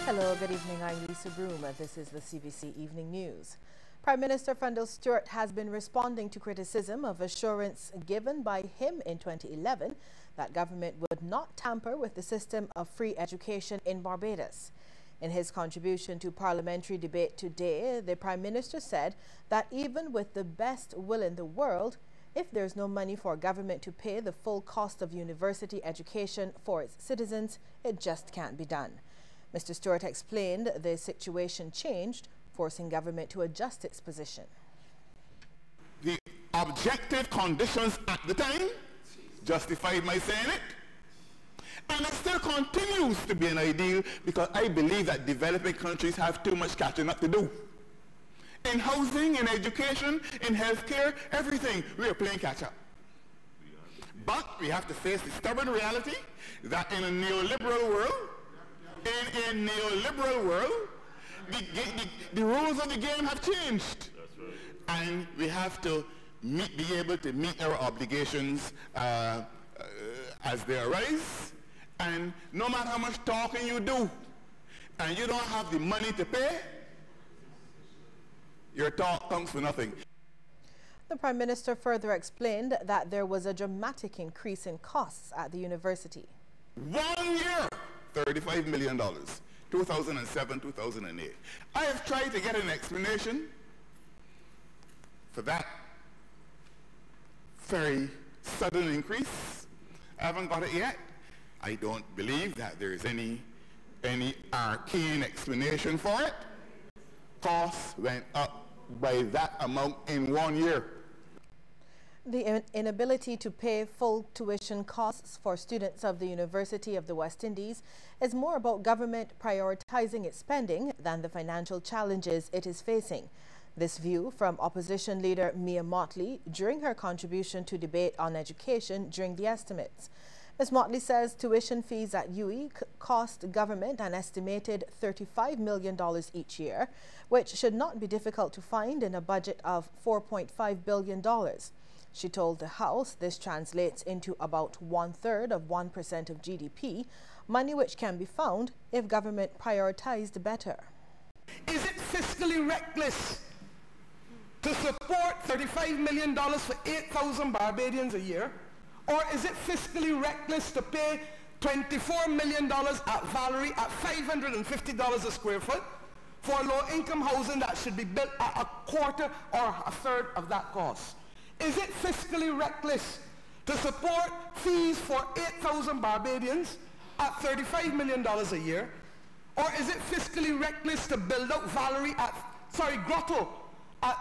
Hello, good evening. I'm Lisa Broom. This is the CBC Evening News. Prime Minister Fundell Stewart has been responding to criticism of assurance given by him in 2011 that government would not tamper with the system of free education in Barbados. In his contribution to parliamentary debate today, the Prime Minister said that even with the best will in the world, if there's no money for government to pay the full cost of university education for its citizens, it just can't be done. Mr. Stewart explained the situation changed, forcing government to adjust its position. The objective conditions at the time justified my saying it. And it still continues to be an ideal because I believe that developing countries have too much catching up to do. In housing, in education, in healthcare, everything, we are playing catch up. But we have to face the stubborn reality that in a neoliberal world, the rules of the game have changed. That's right. And we have to be able to meet our obligations as they arise. And no matter how much talking you do, and you don't have the money to pay, your talk counts for nothing. The Prime Minister further explained that there was a dramatic increase in costs at the university. 1 year, $35 million, 2007, 2008. I have tried to get an explanation for that very sudden increase. I haven't got it yet. I don't believe that there is any arcane explanation for it. Costs went up by that amount in 1 year. The inability to pay full tuition costs for students of the University of the West Indies is more about government prioritizing its spending than the financial challenges it is facing. This view from opposition leader Mia Mottley during her contribution to debate on education during the estimates. Ms. Mottley says tuition fees at UE cost government an estimated $35 million each year, which should not be difficult to find in a budget of $4.5 billion. She told the House this translates into about 1/3 of 1% of GDP, money which can be found if government prioritized better. Is it fiscally reckless to support $35 million for 8,000 Barbadians a year? Or is it fiscally reckless to pay $24 million at Valerie at $550 a square foot for low-income housing that should be built at a quarter or a third of that cost? Is it fiscally reckless to support fees for 8,000 Barbadians at $35 million a year? Or is it fiscally reckless to build out Grotto at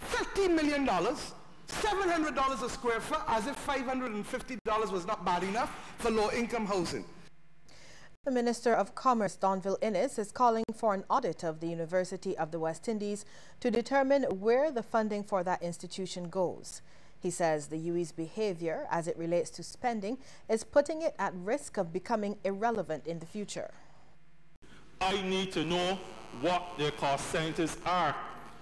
$15 million, $700 a square foot, as if $550 was not bad enough for low-income housing? The Minister of Commerce, Donville Innes, is calling for an audit of the University of the West Indies to determine where the funding for that institution goes. He says the UE's behavior as it relates to spending is putting it at risk of becoming irrelevant in the future. I need to know what their cost centers are.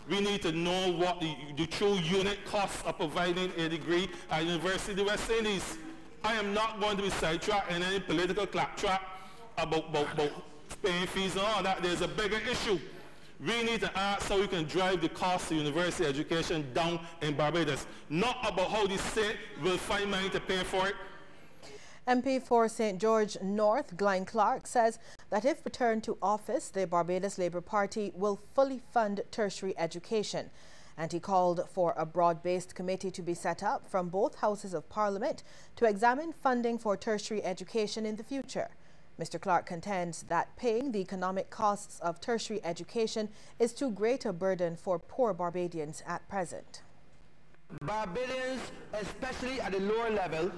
We need to know what the true unit costs of providing a degree at the University of the West Indies. I am not going to be sidetracked in any political claptrap about paying fees and all that. There's a bigger issue. We need to ask how we can drive the cost of university education down in Barbados, not about how the state will find money to pay for it. MP for St. George North, Glenn Clark, says that if returned to office, the Barbados Labour Party will fully fund tertiary education. And he called for a broad-based committee to be set up from both houses of Parliament to examine funding for tertiary education in the future. Mr. Clark contends that paying the economic costs of tertiary education is too great a burden for poor Barbadians at present. Barbadians, especially at the lower level,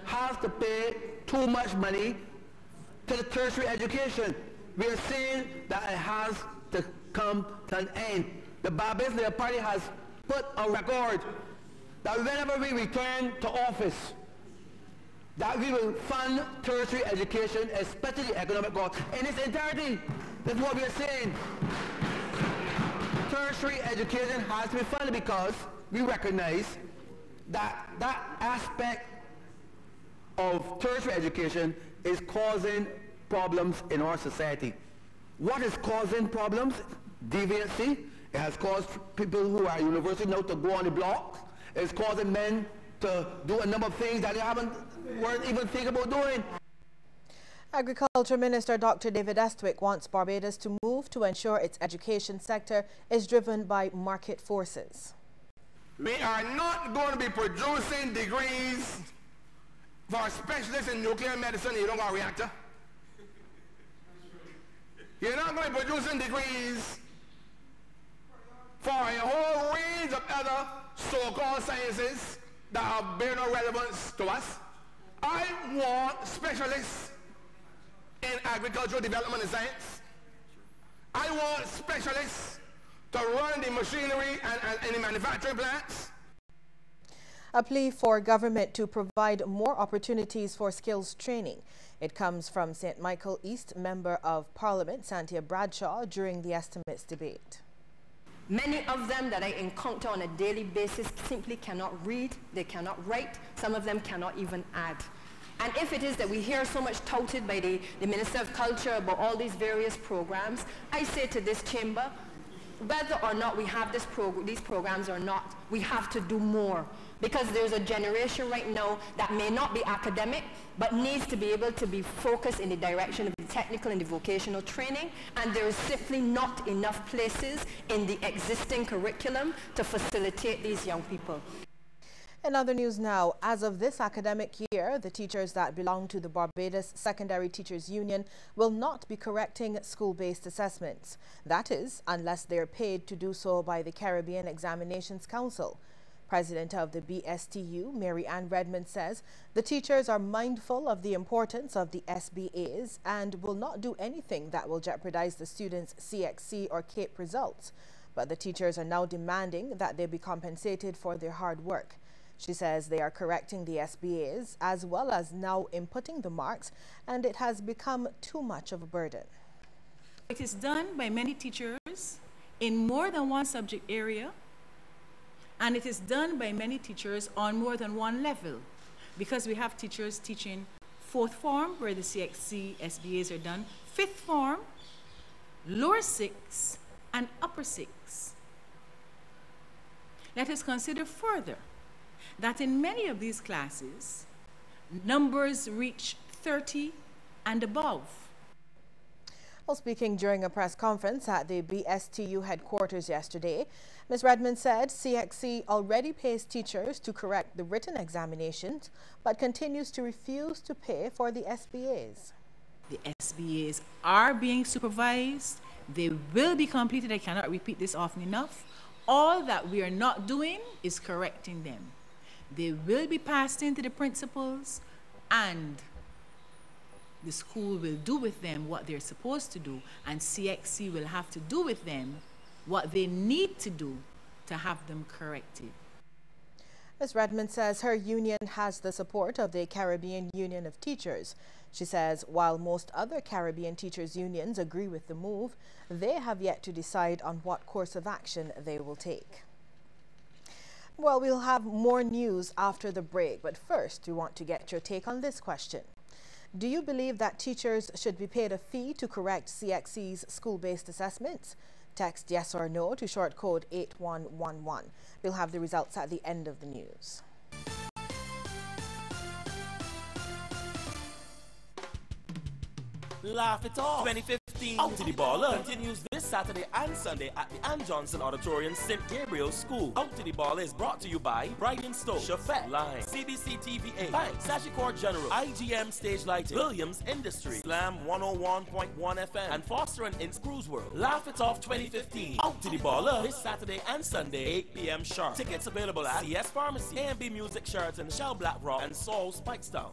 have to pay too much money to the tertiary education. We are saying that it has to come to an end. The Barbados Labour Party has put a record that whenever we return to office, that we will fund tertiary education, especially economic growth, in its entirety. That's what we are saying. Tertiary education has to be funded because we recognize that that aspect of tertiary education is causing problems in our society. What is causing problems? Deviancy. It has caused people who are at university now to go on the block. It's causing men to do a number of things that they weren't even thinking about doing. Agriculture Minister Dr. David Estwick wants Barbados to move to ensure its education sector is driven by market forces. We are not going to be producing degrees for specialists in nuclear medicine. You don't got a reactor. You're not going to be producing degrees for a whole range of other so-called sciences that have bear no relevance to us. I want specialists in agricultural development and science. I want specialists to run the machinery and the manufacturing plants. A plea for government to provide more opportunities for skills training. It comes from St. Michael East Member of Parliament, Santia Bradshaw, during the estimates debate. Many of them that I encounter on a daily basis simply cannot read, they cannot write, some of them cannot even add. And if it is that we hear so much touted by the Minister of Culture about all these various programs, I say to this chamber, whether or not we have these programs or not, we have to do more. Because there's a generation right now that may not be academic, but needs to be able to be focused in the direction of the technical and the vocational training, and there is simply not enough places in the existing curriculum to facilitate these young people. In other news now, as of this academic year, the teachers that belong to the Barbados Secondary Teachers Union will not be correcting school-based assessments. That is, unless they are paid to do so by the Caribbean Examinations Council. President of the BSTU, Mary Ann Redmond, says the teachers are mindful of the importance of the SBAs and will not do anything that will jeopardize the students' CXC or CAPE results. But the teachers are now demanding that they be compensated for their hard work. She says they are correcting the SBAs as well as now inputting the marks, and it has become too much of a burden. It is done by many teachers in more than one subject area, and it is done by many teachers on more than one level, because we have teachers teaching 4th form, where the CXC SBAs are done, 5th form, lower 6, and upper 6. Let us consider further that in many of these classes, numbers reach 30 and above. While speaking during a press conference at the BSTU headquarters yesterday, Ms. Redmond said CXC already pays teachers to correct the written examinations, but continues to refuse to pay for the SBAs. The SBAs are being supervised. They will be completed. I cannot repeat this often enough. All that we are not doing is correcting them. They will be passed into the principals, and the school will do with them what they're supposed to do, and CXC will have to do with them what they need to do to have them corrected. Ms. Redmond says her union has the support of the Caribbean Union of Teachers. She says while most other Caribbean teachers' unions agree with the move, they have yet to decide on what course of action they will take. Well, we'll have more news after the break, but first we want to get your take on this question. Do you believe that teachers should be paid a fee to correct CXC's school-based assessments? Text yes or no to short code 8111. We'll have the results at the end of the news. Laugh It Off 2015 Out to the Baller continues this Saturday and Sunday at the Ann Johnson Auditorium, St. Gabriel's School. Out to the Baller is brought to you by Brighton Stowe, Chauffet Line, CBC TVA, Bank, Sagicor General, IGM Stage Lighting, Williams Industry, Slam 101.1 FM, and Foster and Inns Cruise World. Laugh It Off 2015 Out to the Baller this Saturday and Sunday, 8 p.m. sharp. Tickets available at CS Pharmacy, A&B Music Sheraton, Shell Black Rock, and Saul Spikestown.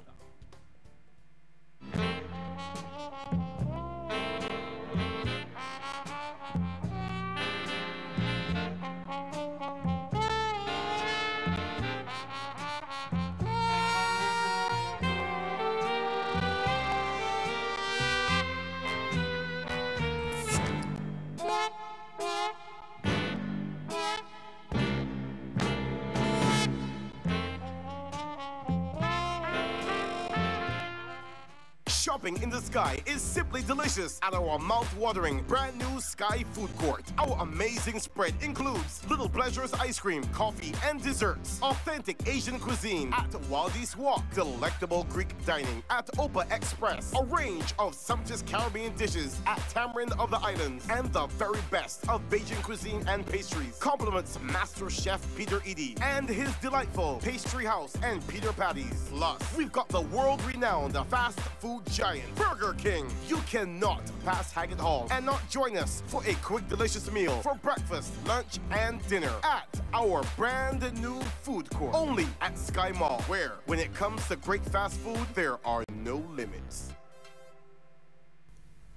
Shopping in the Sky is simply delicious at our mouth-watering brand new Sky Food Court. Our amazing spread includes Little Pleasures ice cream, coffee, and desserts. Authentic Asian cuisine at Waldy's Walk. Delectable Greek dining at Opa Express. A range of sumptuous Caribbean dishes at Tamarind of the Islands. And the very best of Bajan cuisine and pastries. Compliments Master Chef Peter Edie and his delightful pastry house and Peter Patties. Plus, we've got the world-renowned fast food giant, Burger King. You cannot pass Haggett Hall and not join us for a quick, delicious meal for breakfast, lunch, and dinner at our brand new food court. Only at Sky Mall, where, when it comes to great fast food, there are no limits.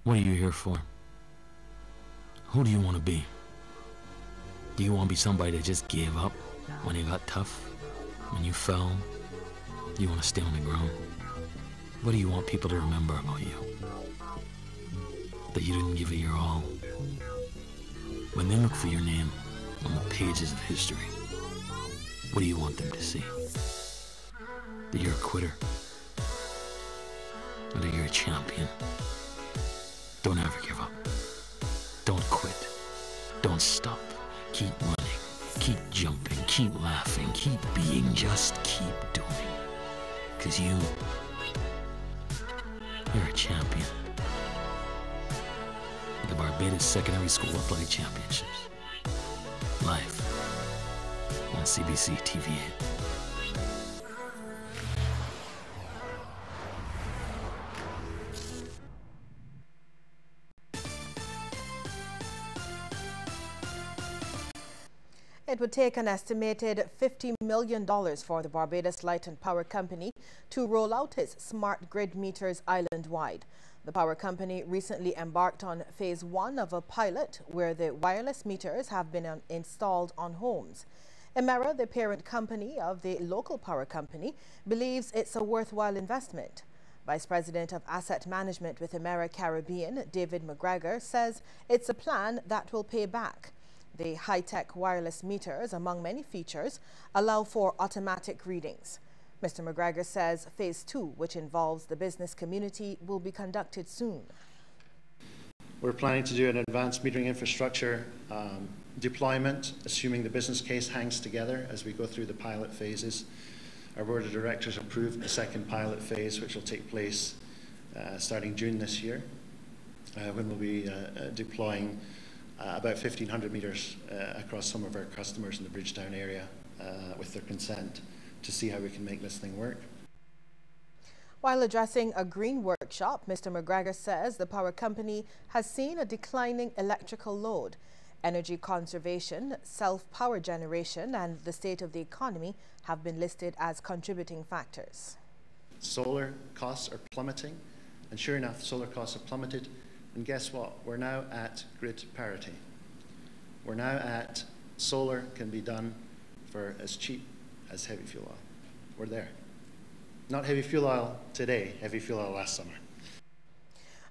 What are you here for? Who do you want to be? Do you want to be somebody that just gave up when it got tough? When you fell? Do you want to stay on the ground? What do you want people to remember about you? That you didn't give it your all? When they look for your name on the pages of history, what do you want them to see? That you're a quitter? Or that you're a champion? Don't ever give up. Don't quit. Don't stop. Keep running. Keep jumping. Keep laughing. Keep being. Just keep doing. 'Cause you're a champion. The Barbados Secondary School Athletic Championships. Live on CBC TV 8. It would take an estimated $50 million for the Barbados Light and Power Company to roll out its smart grid meters island-wide. The power company recently embarked on phase 1 of a pilot where the wireless meters have been installed on homes. Emera, the parent company of the local power company, believes it's a worthwhile investment. Vice President of Asset Management with Emera Caribbean, David McGregor, says it's a plan that will pay back. The high-tech wireless meters, among many features, allow for automatic readings. Mr. McGregor says phase 2, which involves the business community, will be conducted soon. We're planning to do an advanced metering infrastructure deployment, assuming the business case hangs together as we go through the pilot phases. Our board of directors approved the second pilot phase, which will take place starting June this year, when we'll be deploying about 1,500 meters across some of our customers in the Bridgetown area with their consent to see how we can make this thing work. While addressing a green workshop, Mr. McGregor says the power company has seen a declining electrical load. Energy conservation, self-power generation, and the state of the economy have been listed as contributing factors. Solar costs are plummeting, and sure enough, solar costs have plummeted. And guess what? We're now at grid parity. We're now at solar can be done for as cheap as heavy fuel oil. We're there. Not heavy fuel oil today, heavy fuel oil last summer.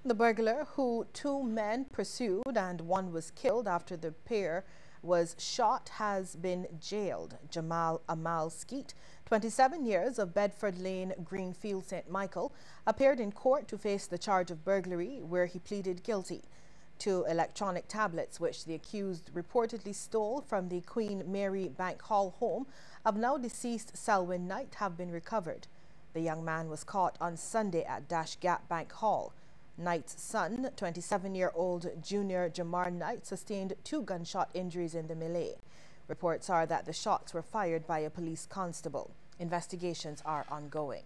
The burglar, who 2 men pursued and 1 was killed after the pair was shot, has been jailed. Jamal Amal Skeet, 27 years, of Bedford Lane, Greenfield, St. Michael, appeared in court to face the charge of burglary, where he pleaded guilty. 2 electronic tablets, which the accused reportedly stole from the Queen Mary Bank Hall home of now deceased Selwyn Knight, have been recovered. The young man was caught on Sunday at Dash Gap Bank Hall. Knight's son, 27-year-old Junior Jamar Knight, sustained 2 gunshot injuries in the melee. Reports are that the shots were fired by a police constable. Investigations are ongoing.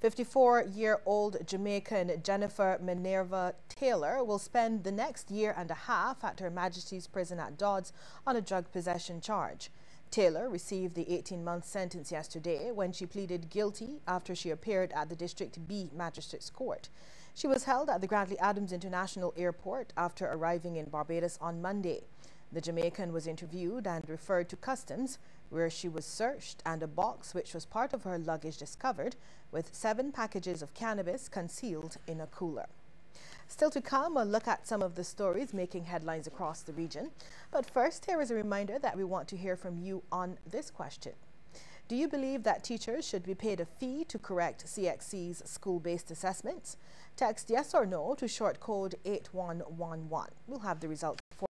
54-year-old Jamaican Jennifer Minerva Taylor will spend the next year and a half at Her Majesty's Prison at Dodds on a drug possession charge. Taylor received the 18-month sentence yesterday when she pleaded guilty after she appeared at the District B Magistrates Court. She was held at the Grantley Adams International Airport after arriving in Barbados on Monday. The Jamaican was interviewed and referred to customs, where she was searched and a box which was part of her luggage discovered, with 7 packages of cannabis concealed in a cooler. Still to come, a look at some of the stories making headlines across the region. But first, here is a reminder that we want to hear from you on this question. Do you believe that teachers should be paid a fee to correct CXC's school-based assessments? Text yes or no to short code 8111. We'll have the results for